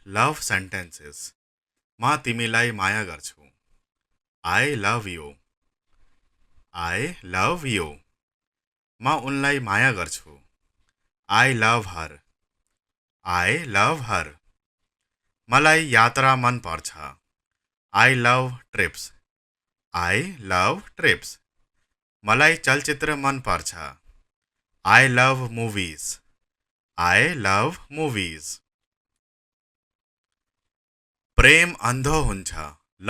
Love sentences म तिमीलाई माया गर्छु। I love you. I love you. म उनलाई माया गर्छु। I love her. I love हर। मलाई यात्रा मन पर्छ। I love trips. I love trips. मलाई चलचित्र मन पर्छ। I love movies. I love movies. प्रेम अन्धो हुन्छ।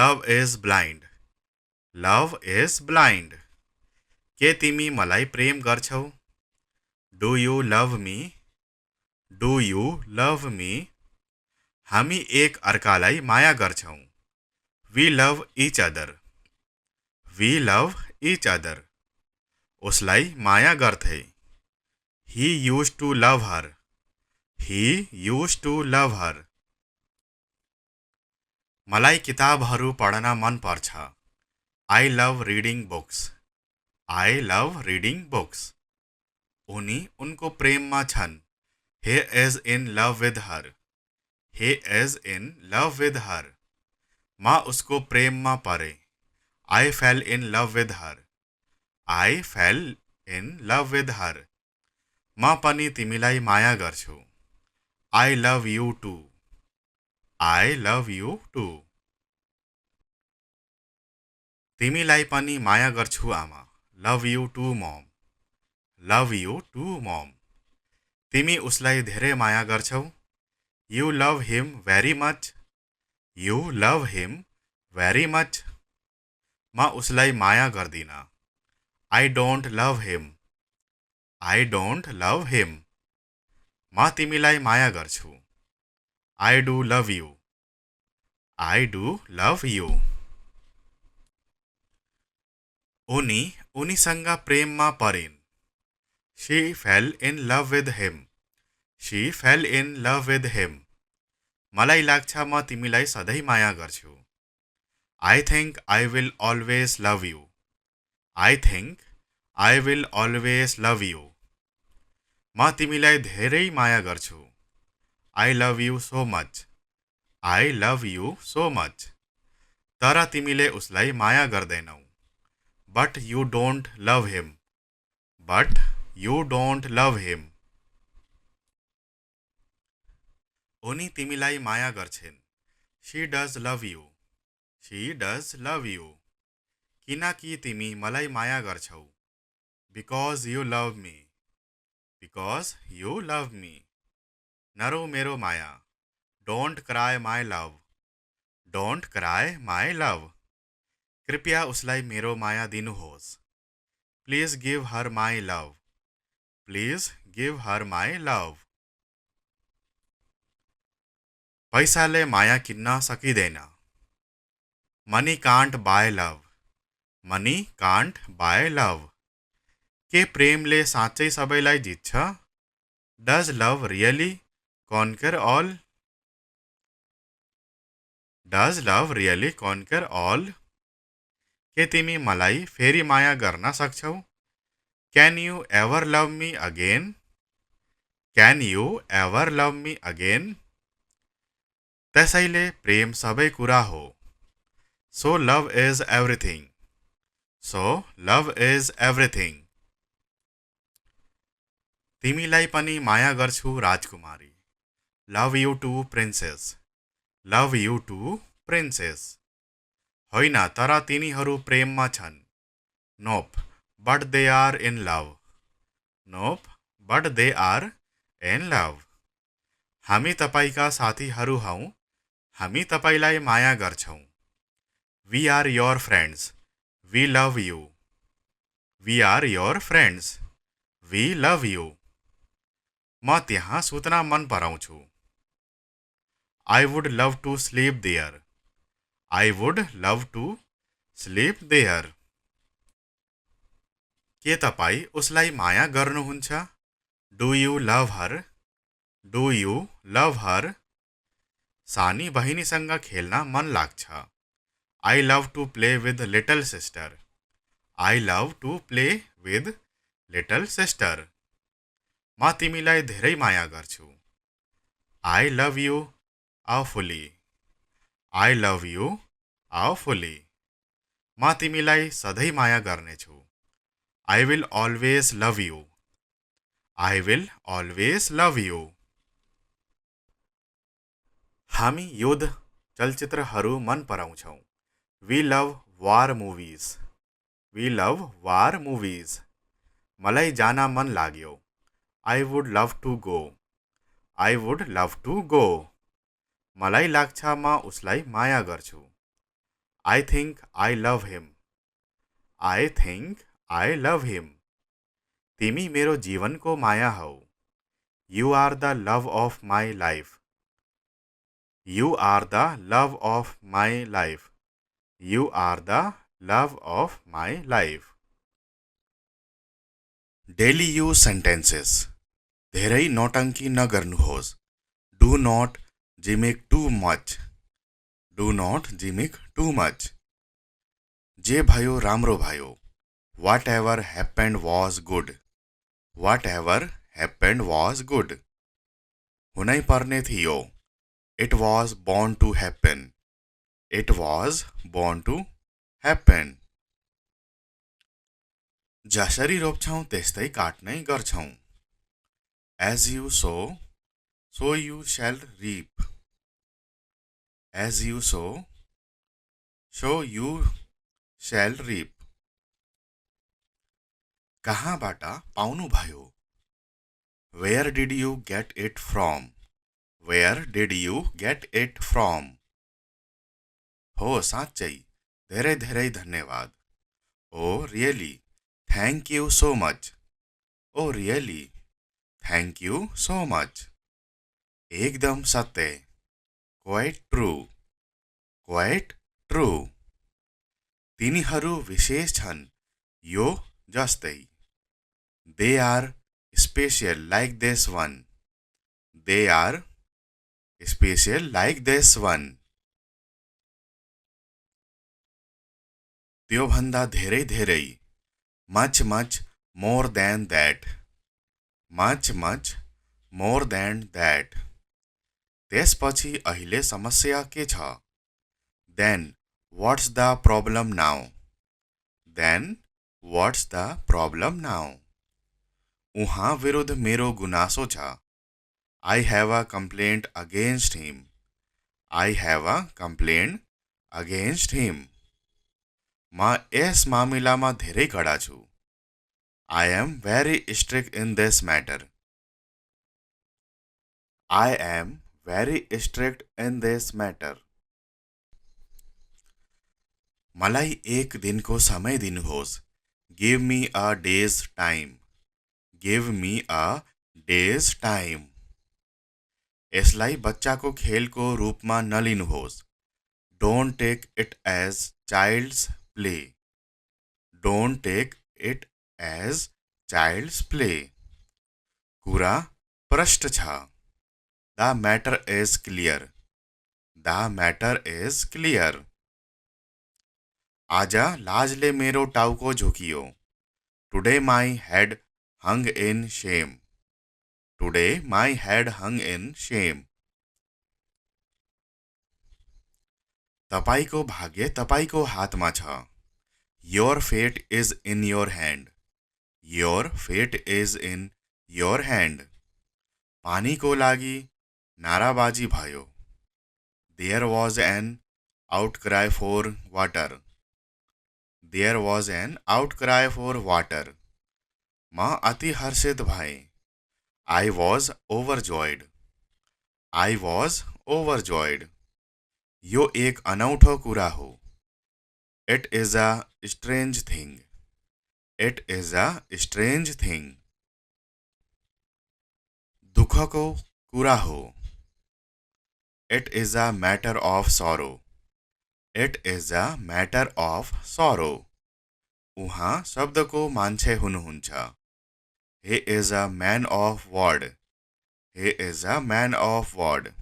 Love is blind. Love is blind. के तिमी मलाई प्रेम गर्छौ? Do you love me? Do you love me? हामी एक अर्कालाई माया गर्छौँ। We love each other. We love each other. उसलाई माया गर्थे। ही use to love her. Hee use to love हर। मलाई किताबहरू पढ्न मन पर्छ। I love reading books. I love reading books. उनी उनको प्रेममा छन्। He is in love with her. He is in love with her. म उसको प्रेममा परे। I fell in love with her. I fell in love with her. म पनि तिमीलाई माया गर्छु। I love you too. I love you too. तिमीलाई पनि माया गर्छु आमा। Love you too mom. Love you too mom. तिमी उसलाई धेरै माया गर्छौ। You love him very much. You love him very much. म उसलाई माया गर्दिन। I don't love him. I don't love him. म तिमीलाई माया गर्छु। I do love you. I do love you. उनी उनीसँग प्रेममा परिन्। She fell in love with him. She fell in love with him. मलाई लाग्छ म तिमीलाई सधैँ माया गर्छु। I think I will always love you. I think I will always love you. म तिमीलाई धेरै माया गर्छु। I love you so much. I love you so much. तर तिमीले उसलाई माया गर्दैनौ। But you don't love him. But you don't love him. उनी तिमीलाई माया गर्छिन्। She does love you. She does love you. किनकि तिमी मलाई माया गर्छौ। Because you love me. Because you love me. नरो मेरो माया। Don't cry my love. Don't cry my love. कृपया उसलाई मेरो माया दिनुहोस्। Please give her my love. Please give her my love. पैसाले माया किन्न सकिँदैन। Money can't buy love. Money can't buy love. के प्रेमले साँच्चै सबैलाई जित्छ? Does love really conquer all? Does love really conquer all? के तिमी मलाई फेरि माया गर्न सक्छौ? Can you ever love me again? Can you ever love me again? त्यसैले प्रेम सबै कुरा हो। So love is everything. So love is everything. तिमीलाई पनि माया गर्छु राजकुमारी। Love you too princess. Love you too princess. होइन तर तिनीहरू प्रेममा छन्। Nope, but they are in love. Nope, but they are in love. हामी तपाईका साथीहरू हौं। हामी तपाईलाई माया गर्छौं। We are your friends. We love you. We are your friends. We love you. म त्यहाँ सुत्न मन पराउँछु। I would love to sleep there. I would love to sleep there. के तपाईँ उसलाई माया गर्नुहुन्छ? Do you love her? Do you love her? सानी बहिनीसँग खेल्न मन लाग्छ। I love to play with little sister. I love to play with little sister. म तिमीलाई धेरै माया गर्छु। I love you awfully. I love you awfully. म तिमीलाई सधैँ माया गर्नेछु. I will always love you. I will always love you. हामी युद्ध चलचित्रहरू मन पराउँछौँ. We love war movies. We love war movies. मलाई जान मन लाग्यो. I would love to go. I would love to go. मलाई लाग्छ म उसलाई माया गर्छु. I think I love him. I think I love him. तिमी मेरो जीवनको माया हौ. You are the love of my life. You are the love of my life. You are the love of my life. Daily use sentences. धेरै नौटंकी नगर्नुहोस्. Do not gimmick too much. Do not gimmick too much. जे भयो राम्रो भयो. Whatever happened was good. Whatever happened was good. हुनै पर्ने थियो. It was born to happen. It was born to happen. जसरी रोप्छौं त्यस्तै काट्नै गर्छौं. As you sow, so you shall reap. As you sow, so you shall reap. कहाँबाट पाउनु भयो? Where did you get it from? Where did you get it from? हो साँच्चै. धेरै धेरै धन्यवाद. Oh really? Thank you so much. Oh really? Thank you so much. एकदम सत्य. Quite true. Quite true. तिनीहरू विशेष छन्. यो जस्तै. They are special like this one. They are special like this one. त्यो भन्दा धेरै धेरै. Much much more than that. Much much more than that. त्यसपछि अहिले समस्या के छ? Then what's the problem now? Then what's the problem now? उहाँ विरुद्ध मेरो गुनासो छ. I have a complaint against him. I have a complaint against him. म यस मामिलामा धेरै कडा छु. I am very strict in this matter. I am very strict in this matter. मलाई एक दिनको समय दिनुहोस्. Give me a day's time. Give me a day's time. यसलाई बच्चाको खेलको रूपमा नलिनुहोस्. Don't take it as child's play. Don't take it as child's play. कुरा प्रष्ट छ. The matter is clear. The matter is clear. आज लाजले मेरो टाउको झुकियो. Today my head hung in shame. Today my head hung in shame. तपाईको भाग्य तपाईको हातमा छ. Your fate is in your hand. Your fate is in your hand. पानीको लागि नाराबाजी भयो. There was an outcry for water. There was an outcry for water. म अति हर्षित भएँ. I was overjoyed. I was overjoyed. यो एक अनौठो कुरा हो. It is a strange thing. It is a strange thing. दुःखको कुरा हो. It is a matter of sorrow. It is a matter of sorrow. उहाँ शब्दको मान्छे हुनुहुन्छ. He is a man of word. He is a man of word.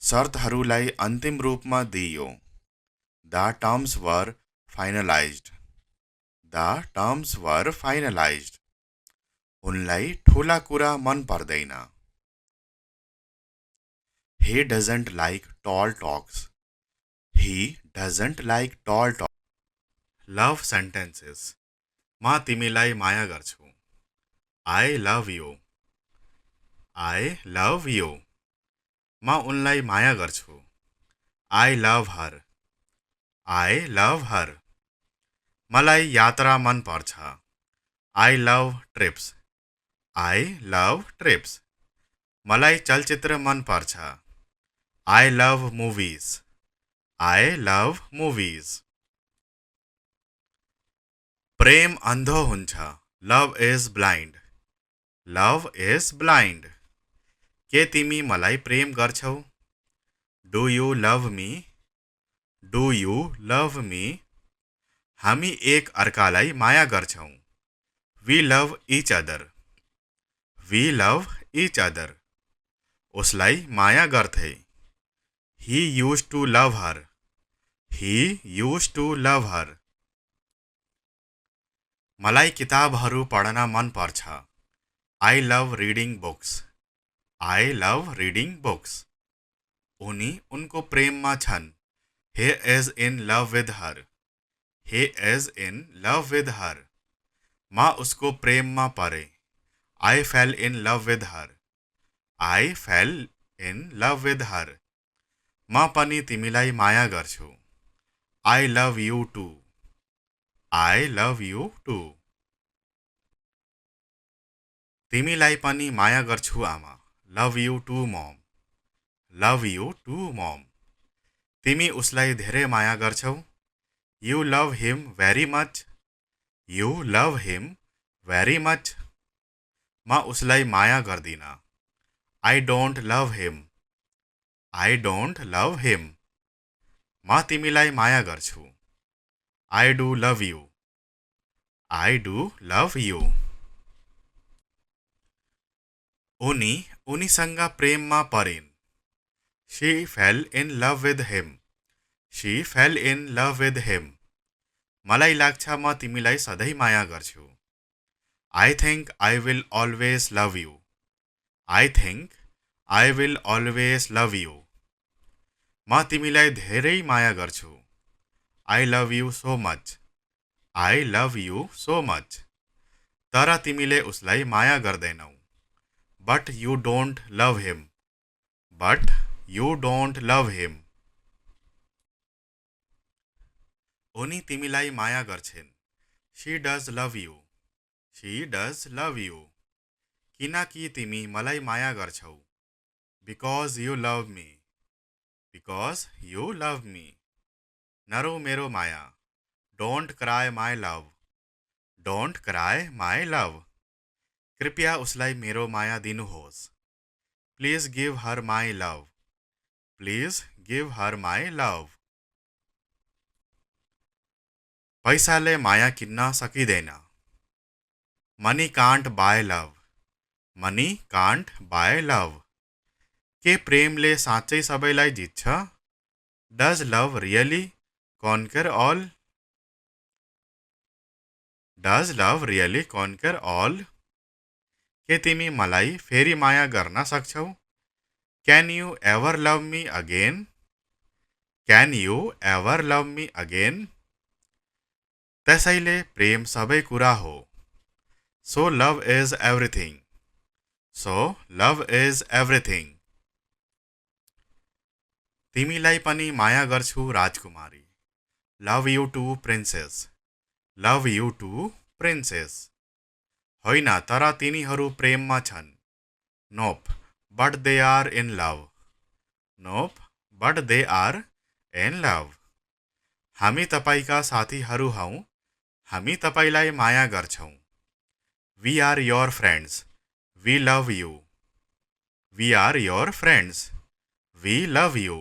शर्तहरूलाई अन्तिम रूपमा दिइयो. The terms were finalized. The terms were finalized. उनलाई ठूला कुरा मन पर्दैन. He doesn't like tall talks. He doesn't like tall talk. Love sentences. म तिमीलाई माया गर्छु. I love you. I love you. म उनलाई माया गर्छु. I love her. I love her. मलाई यात्रा मन पर्छ. I love trips. I love trips. मलाई चलचित्र मन पर्छ. I love movies. I love movies. प्रेम अन्धो हुन्छ. Love is blind. Love is blind. के तिमी मलाई प्रेम गर्छौ? Do you love me? Do you love me? हामी एक अर्कालाई माया गर्छौं. We love each other. We love each other. उसलाई माया गर्थे. He used to love her. He used to love her. मलाई किताबहरू पढ्न मन पर्छ. I love reading books. I love reading books. उनी उनको प्रेममा छन्. He is in love with her. He is in love with her. म उसको प्रेममा परे. I fell in love with her. I fell in love with her. म पनि तिमीलाई माया गर्छु. I love you too. I love you too. तिमीलाई पनि माया गर्छु आमा. Love you too mom. Love you too mom. तिमी उसलाई धेरै माया गर्छौ. You love him very much. You love him very much. म उसलाई माया गर्दिन. I don't love him. I don't love him. म तिमीलाई माया गर्छु. I do love you. I do love you. उनी उनीसँग प्रेममा परिन्. She fell in love with him. She fell in love with him. मलाई लाग्छ म तिमीलाई सधैँ माया गर्छु. I think I will always love you. I think I will always love you. म तिमीलाई धेरै माया गर्छु. I love you so much. I love you so much. तर तिमीले उसलाई माया गर्दैनौ. But you don't love him. But you don't love him. उनी तिमीलाई माया गर्छिन्. She does love you. She does love you. किनकि तिमी मलाई माया गर्छौ. Because you love me. Because you love me. नरो मेरो माया. Don't cry my love. Don't cry my love. कृपया उसलाई मेरो माया दिनुहोस्. Please give her my love. Please give her my love. पैसाले माया किन्न सकिँदैन. Money can't buy love. Money can't buy love. के प्रेमले साँच्चै सबैलाई जित्छ? Does love really conquer all? Does love really conquer all? के तिमी मलाई फेरि माया गर्न सक्छौ? Can you ever love me again? Can you ever love me again? त्यसैले प्रेम सबै कुरा हो. So love is everything. So love is everything. तिमीलाई पनि माया गर्छु राजकुमारी. Love you too princess. Love you too princess. होइन तर तिनीहरू प्रेममा छन्. Nope, but they are in love. Nope, but they are in love. हामी तपाईका साथीहरू हौं. हामी तपाईलाई माया गर्छौं. We are your friends. We love you. We are your friends. We love you.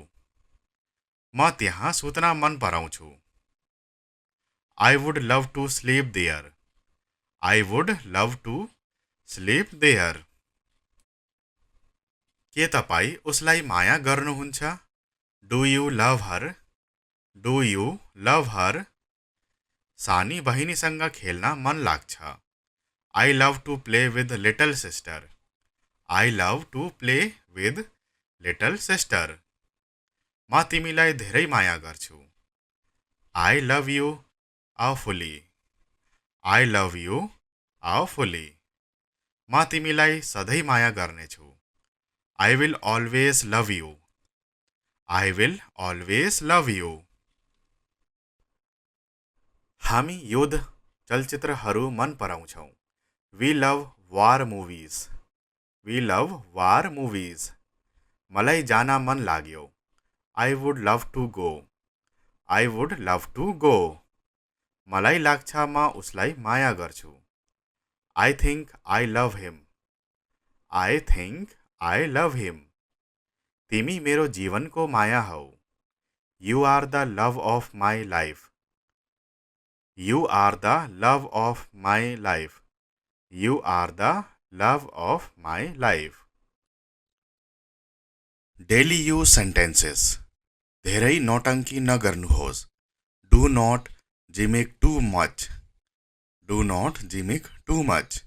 म त्यहाँ सुत्न मन पराउँछु. I would love to sleep there. I would love to sleep there. के तपाई उसलाई माया गर्नुहुन्छ? Do you love her? Do you love her? सानी बहिनीसँग खेल्न मन लाग्छ. I love to play with little sister. I love to play with little sister, म तिमीलाई धेरै माया गर्छु। I love you awfully. I love you awfully. म तिमीलाई सधैँ माया गर्नेछु। I will always love you. I will always love you. हामी युद्ध चलचित्रहरू मन पराउँछौँ। We love war movies. We love war movies. मलाई जान मन लाग्यो। I would love to go. I would love to go. मलाई लाग्छ म उसलाई माया गर्छु। I think I love him. I think I love हिम। तिमी मेरो जीवनको माया हौ। You are the love of my life. You are the love of my life. You are the love of my life. Daily use sentences. धेरै नौटङ्की नगर्नुहोस्। Do not Zimik too much. Do not Zimik too much.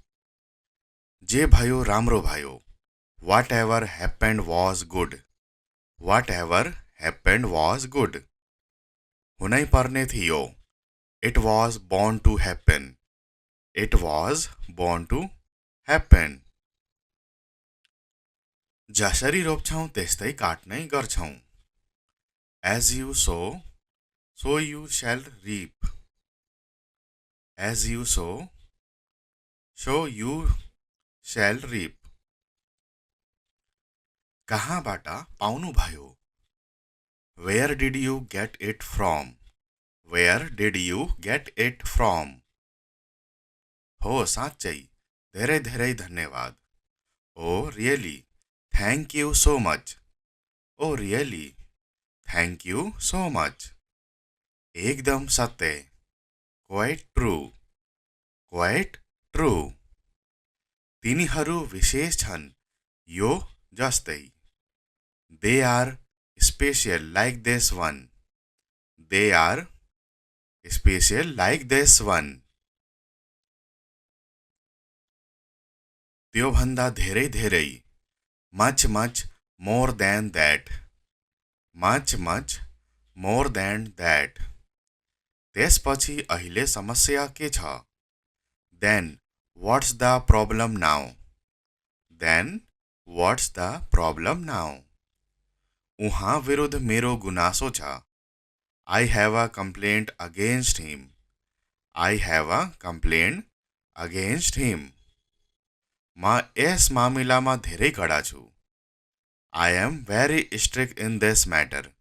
जे भयो राम्रो भयो। What ever happened was good. What ever happened was good. हुनै पर्ने थियो। It was born to happen. It was born to happen. जसरी रोप्छौँ त्यस्तै काट्नै गर्छौँ। As you sow, so you shall reap. As you sow, so you shall reap. कहाँबाट पाउनुभयो? Where did you get it from? Where did you get it from? हो साँच्चै, धेरै धेरै धन्यवाद। Oh really, thank you so much. Oh really, thank you so much. एकदम सत्य। Quite true. Quite true. तिनीहरू विशेष छन् यो जस्तै। They are special like this one. They are special like this one. त्योभन्दा धेरै धेरै। Much much more than that. Much much more than that. त्यसपछि अहिले समस्या के छ? Then what's the problem now? Then what's the problem now? उहाँ विरुद्ध मेरो गुनासो छ। I have a complaint against him. I have a complaint against him. म यस मामिलामा धेरै कडा छु। I am very strict in this matter.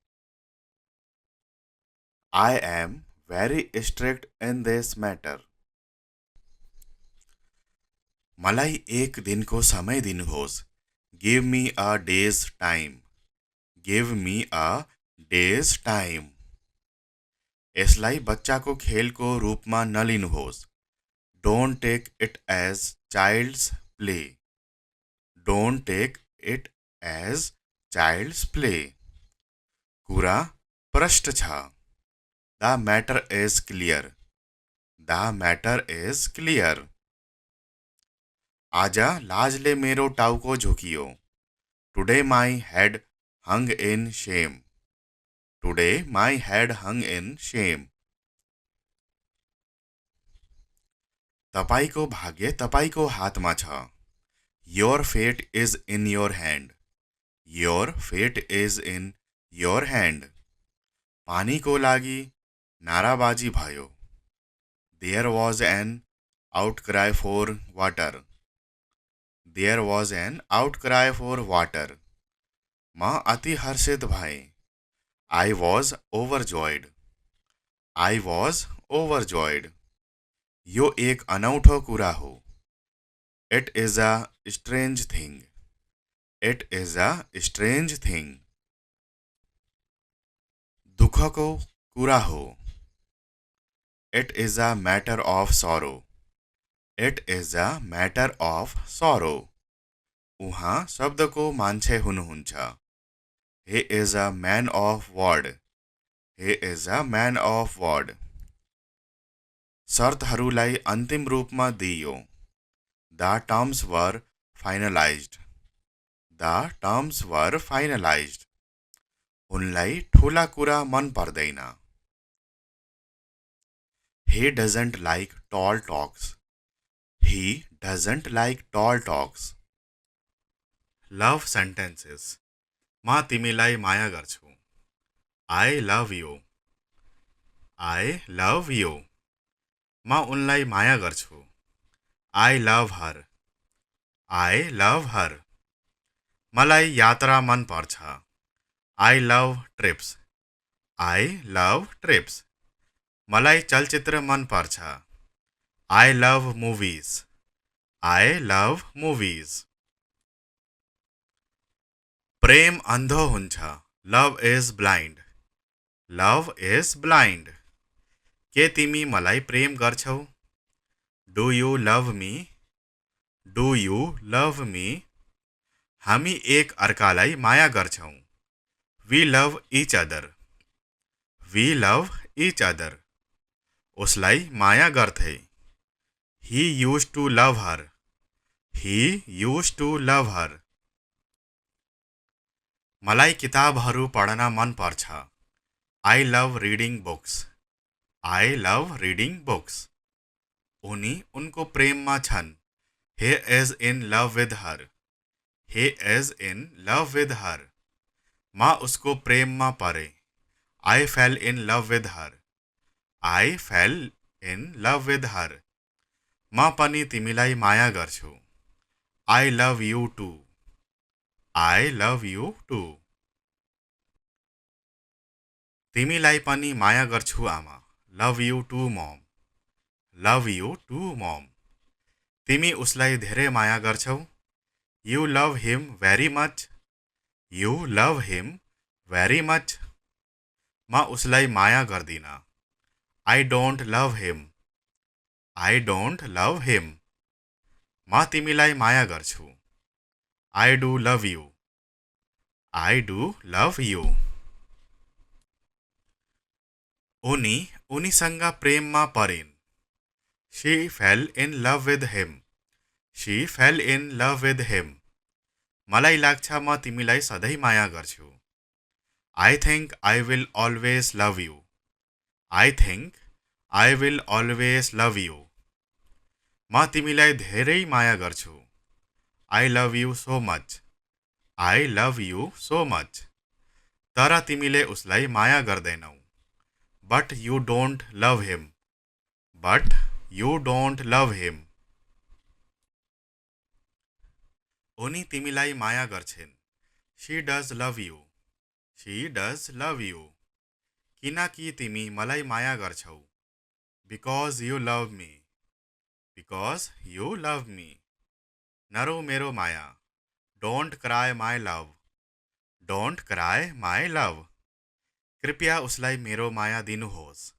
I am very strict in this matter. मलाई एक दिनको समय दिनुहोस्। Give me a day's time. Give me a day's time. यसलाई बच्चाको खेलको रूपमा नलिनुहोस्। Don't take it as child's play. Don't take it as child's play. कुरा प्रष्ट छ। The matter is clear. The matter is clear. आज लाजले मेरो टाउको झुकियो। Today my head hung in Shem. Today my head hung in shame. तपाईको भाग्य तपाईको हातमा छ। Your fate is in your hand. Your fate is in your hand. पानीको लागि नाराबाजी भयो। There was an outcry for water. There was an outcry for water. म अति हर्षित भएँ। I was overjoyed. I was overjoyed. यो एक अनौठो कुरा हो। It is a strange thing. It is a strange thing. दुःखको कुरा हो। It is a matter of सरो। It is a matter of सरो। उहाँ शब्दको मान्छे हुनुहुन्छ। he is a man of word. he is a man of word. शर्तहरूलाई अन्तिम रूपमा दिइयो। The terms were finalized. The terms were finalised. उनलाई ठुला कुरा मन पर्दैन. He doesn't like tall talks. He doesn't like tall talks. Love sentences. म तिमीलाई माया गर्छु. I love you. I love you. म उनलाई माया गर्छु. I love her. I love her. मलाई यात्रा मन पर्छ. I love trips. I love trips. मलाई चलचित्र मन पर्छ. I love movies. I love movies. प्रेम अन्धो हुन्छ. Love is blind. Love is blind. के तिमी मलाई प्रेम गर्छौ? Do you love me? Do you love me? हामी एक अर्कालाई माया गर्छौं. We love each other. We love each other. उसलाई माया गर्थे. He used to love her. He used to love her. मलाई किताबहरू पढ्न मन पर्छ. I love reading books. I love reading books. उनी उनको प्रेममा छन्. He is in love with her. He is in love with her. म उसको प्रेममा परे. I fell in love with her. I fell in love with her. म पनि तिमीलाई माया गर्छु. I love you too. I love you too. तिमीलाई पनि माया गर्छु आमा. Love you too mom. Love you too mom. तिमी उसलाई धेरै माया गर्छौ. You love him very much. You love him very much. म उसलाई माया गर्दिन. I don't love him. I don't love him. म तिमीलाई माया गर्छु. I do love you. I do love you. उनी उनीसँग प्रेममा परिन्. She fell in love with him. She fell in love with him. मलाई लाग्छ म तिमीलाई सधैँ माया गर्छु. I think I will always love you. I think I will always love you. म तिमीलाई धेरै माया गर्छु. I love you so much. I love you so much. तर तिमीले उसलाई माया गर्दैनौ. But you don't love him. But you don't love him. उनी तिमीलाई माया गर्छिन्. She does love you. She does love you. किनकि तिमी मलाई माया गर्छौ. Because you love me. Because you love me. नरो मेरो माया. Don't cry my love. Don't cry my love. कृपया उसलाई मेरो माया दिनुहोस्.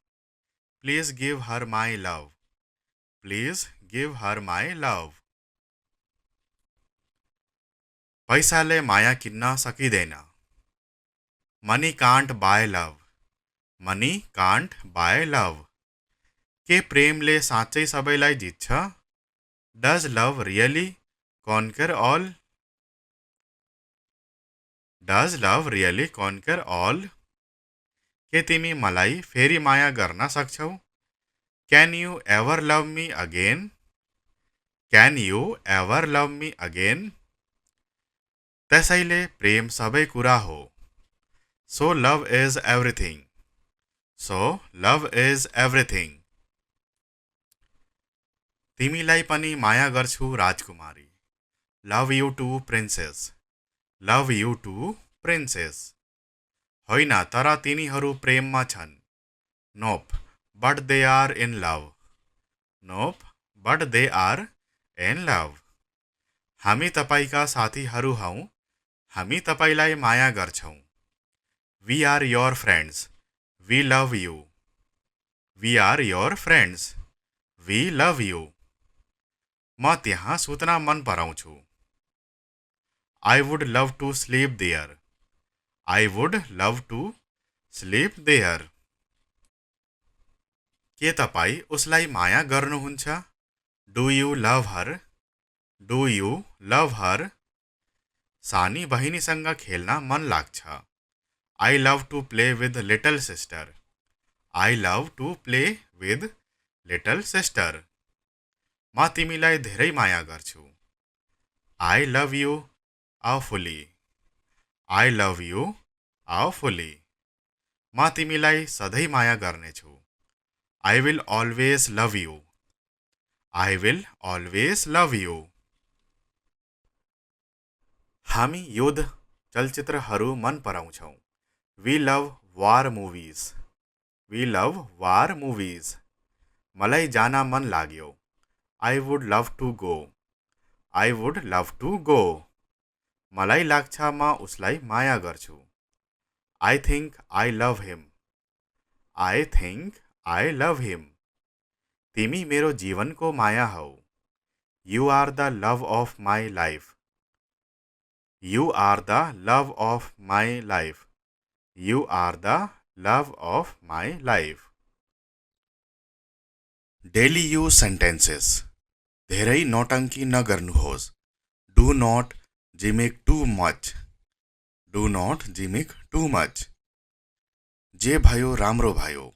Please give her my love. Please give her my love. पैसाले माया किन्न सकिँदैन. Money can't buy love. Money can't buy love. के प्रेमले साँच्चै सबैलाई जित्छ? Does love really conquer all? Does love really conquer all? के तिमी मलाई फेरि माया गर्न सक्छौ? Can you ever love me again? Can you ever love me again? त्यसैले प्रेम सबै कुरा हो. So love is everything. So love is everything. तिमीलाई पनि माया गर्छु राजकुमारी. Love you too princess. Love you too princess. होइन तर तिनीहरू प्रेममा छन्. Nope, but they are in love. Nope, but they are in love. हामी तपाईका साथीहरू हौं. हामी तपाईलाई माया गर्छौं. We are your friends. We love you. We are your friends. We love you. म त्यहाँ सुत्न मन पराउँछु. I would love to sleep there. I would love to sleep there. के तपाई उसलाई माया गर्नुहुन्छ? Do you love her? Do you love her? सानी बहिनीसँग खेल्न मन लाग्छ। I love to play with little sister. I love to play with little sister. म तिमीलाई धेरै माया गर्छु। I love you awfully। I love you awfully। म तिमीलाई सधैँ माया गर्नेछु। I will always love you. I will always love you. हामी युद्ध चलचित्रहरू मन पराउँछौँ। We love war movies. We love war movies. मलाई जान मन लाग्यो। I would love to go. I would love to go. मलाई लाग्छ म उसलाई माया गर्छु। I think I love him. I think I love हिम। तिमी मेरो जीवनको माया हौ। You are the love of my life. You are the love of my life. You are the love of my life. Daily use sentences. धेरै नौटङ्की नगर्नुहोस्। Do not Zimik too much. Do not Zimik too much. जे भयो राम्रो भयो।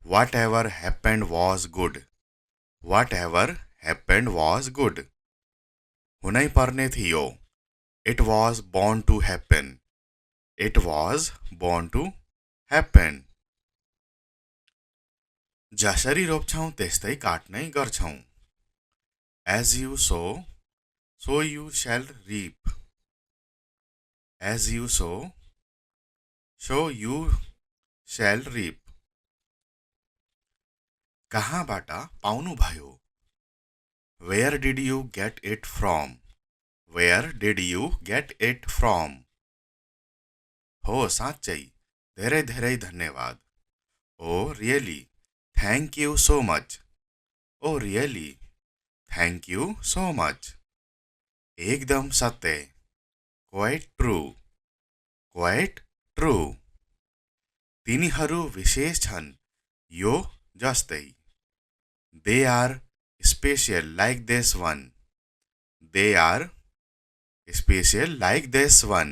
What ever happened was good. What ever happened was good. हुनै पर्ने थियो। It was born to happen. It was born to happen. जसरी रोप्छौँ त्यस्तै काट्नै गर्छौँ। As you sow so you shall reap. As you sow so you shall reap. कहाँबाट पाउनुभयो। Where did you get it from. Where did you get it from. हो साँच्चै धेरै धेरै धन्यवाद। Oh really thank you so much. Oh really thank you so much. एकदम सत्य। Quite true. Quite true. तिनीहरू विशेष छन् यो जस्तै। They are special like this one. They are special like this one.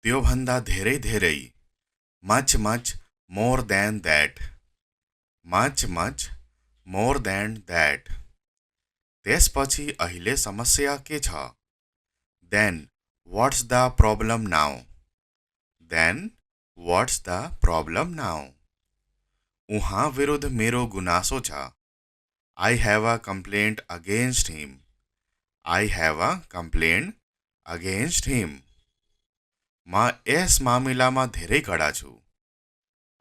त्योभन्दा धेरै धेरै। Much much more than that. Much much more than that. त्यसपछि अहिले समस्या के छ। Then what's the problem now. Then what's the problem now. उहाँ विरुद्ध मेरो गुनासो छ। I have a complaint against him. I have a complaint against him. म यस मामिलामा धेरै कडा छु।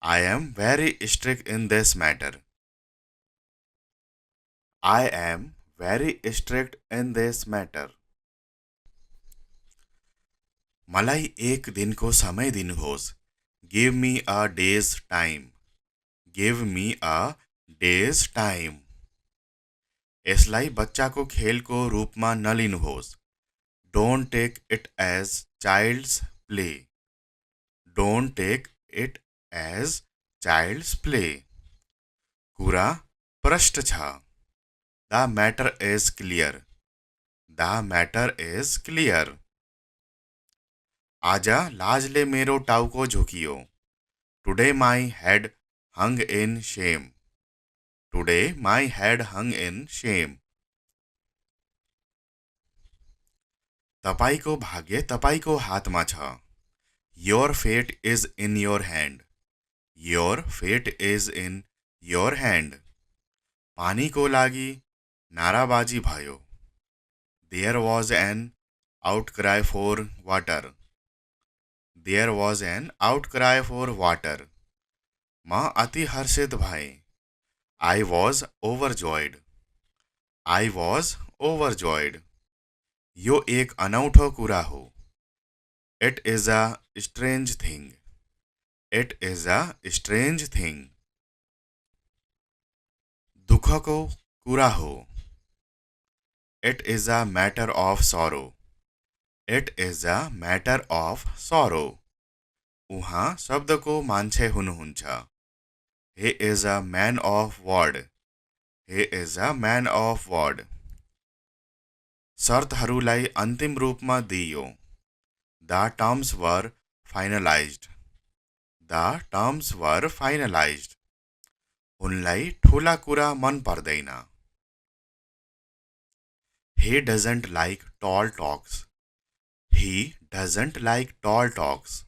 I am very strict in this matter. I am very strict in this matter. मलाई एक दिनको समय दिनुहोस्। Give me a day's time. Give me a day's time. यसलाई बच्चाको खेलको रूपमा नलिनुहोस्। Don't take it as child's play. Don't take it as child's play. कुरा प्रष्ट छ। The matter is clear. The matter is clear. आज लाजले मेरो टाउको झुकियो। Today my head hung in Shem. Today my head hung in shame. तपाईको भाग्य तपाईको हातमा छ। Your fate is in your hand. Your fate is in your hand. पानीको लागि नाराबाजी भयो। There was an outcry for water. There was an outcry for water. म अति हर्षित भएँ। I was overjoyed. I was overjoyed. यो एक अनौठो कुरा हो। It is a strange thing. It is a strange thing. दुःखको कुरा हो। It is a matter of सरो। It is a matter of सरो। उहाँ शब्दको मान्छे हुनुहुन्छ। he is a man of word. he is a man of word. शर्तहरूलाई अन्तिम रूपमा दिइयो। The terms were finalised. The terms were finalised. उनलाई ठुला कुरा मन पर्दैन। He doesn't like tall talks. He doesn't like tall talks.